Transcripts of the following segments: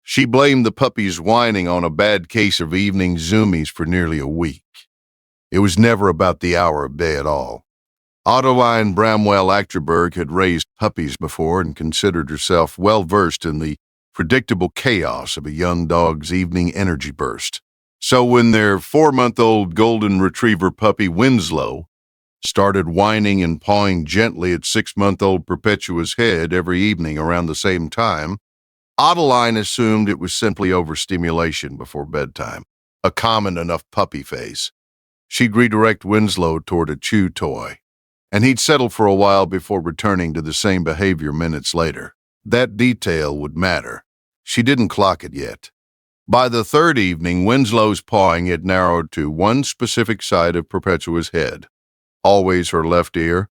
She blamed the puppy's whining on a bad case of evening zoomies for nearly a week. It was never about the hour of day at all. Adeline Bramwell Achterberg had raised puppies before and considered herself well-versed in the predictable chaos of a young dog's evening energy burst. So when their 4-month-old golden retriever puppy Winslow started whining and pawing gently at 6-month-old Perpetua's head every evening around the same time, Adeline assumed it was simply overstimulation before bedtime, a common enough puppy phase. She'd redirect Winslow toward a chew toy, and he'd settle for a while before returning to the same behavior minutes later. That detail would matter. She didn't clock it yet. By the third evening, Winslow's pawing had narrowed to one specific side of Perpetua's head, always her left ear,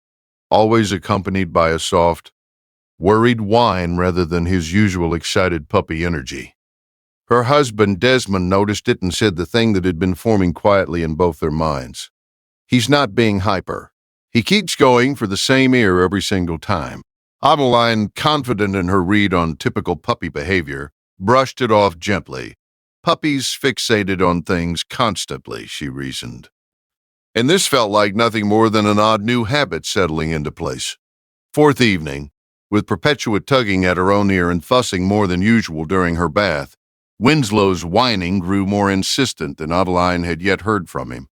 always accompanied by a soft, worried whine rather than his usual excited puppy energy. Her husband, Desmond, noticed it and said the thing that had been forming quietly in both their minds. He's not being hyper. He keeps going for the same ear every single time. Adeline, confident in her read on typical puppy behavior, brushed it off gently. Puppies fixated on things constantly, she reasoned. And this felt like nothing more than an odd new habit settling into place. Fourth evening, with Perpetua tugging at her own ear and fussing more than usual during her bath, Winslow's whining grew more insistent than Adeline had yet heard from him,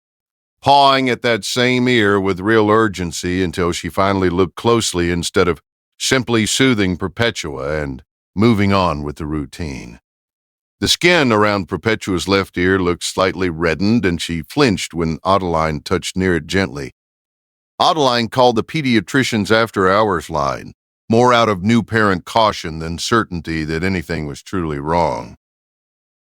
pawing at that same ear with real urgency until she finally looked closely instead of simply soothing Perpetua and moving on with the routine. The skin around Perpetua's left ear looked slightly reddened, and she flinched when Adeline touched near it gently. Adeline called the pediatrician's after-hours line, more out of new parent caution than certainty that anything was truly wrong.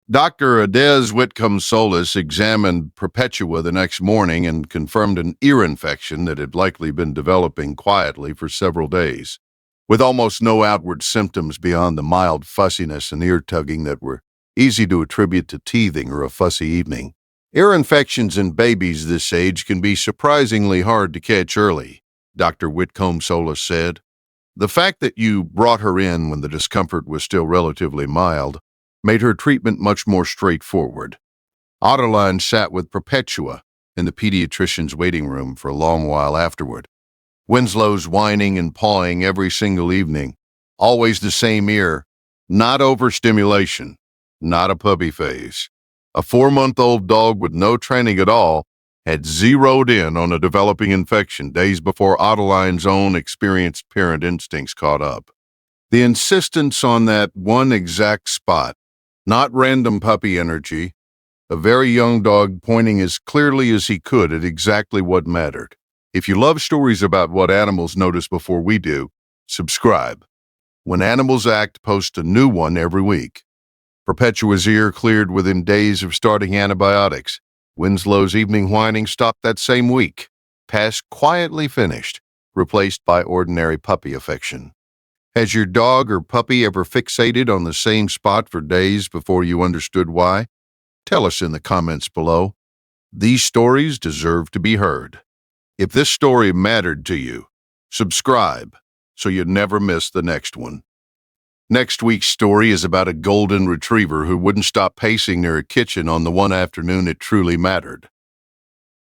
Dr. Adez Whitcomb-Solis examined Perpetua the next morning and confirmed an ear infection that had likely been developing quietly for several days, with almost no outward symptoms beyond the mild fussiness and ear-tugging that were easy to attribute to teething or a fussy evening. Ear infections in babies this age can be surprisingly hard to catch early, Dr. Whitcomb-Solis said. The fact that you brought her in when the discomfort was still relatively mild made her treatment much more straightforward. Adeline sat with Perpetua in the pediatrician's waiting room for a long while afterward. Winslow's whining and pawing every single evening, always the same ear, not overstimulation, not a puppy phase. A 4-month-old dog with no training at all had zeroed in on a developing infection days before Adeline's own experienced parent instincts caught up. The insistence on that one exact spot, not random puppy energy, a very young dog pointing as clearly as he could at exactly what mattered. If you love stories about what animals notice before we do, subscribe. When Animals Act posts a new one every week. Perpetua's ear cleared within days of starting antibiotics. Winslow's evening whining stopped that same week. Task quietly finished, replaced by ordinary puppy affection. Has your dog or puppy ever fixated on the same spot for days before you understood why? Tell us in the comments below. These stories deserve to be heard. If this story mattered to you, subscribe so you never miss the next one. Next week's story is about a golden retriever who wouldn't stop pacing near a kitchen on the one afternoon it truly mattered.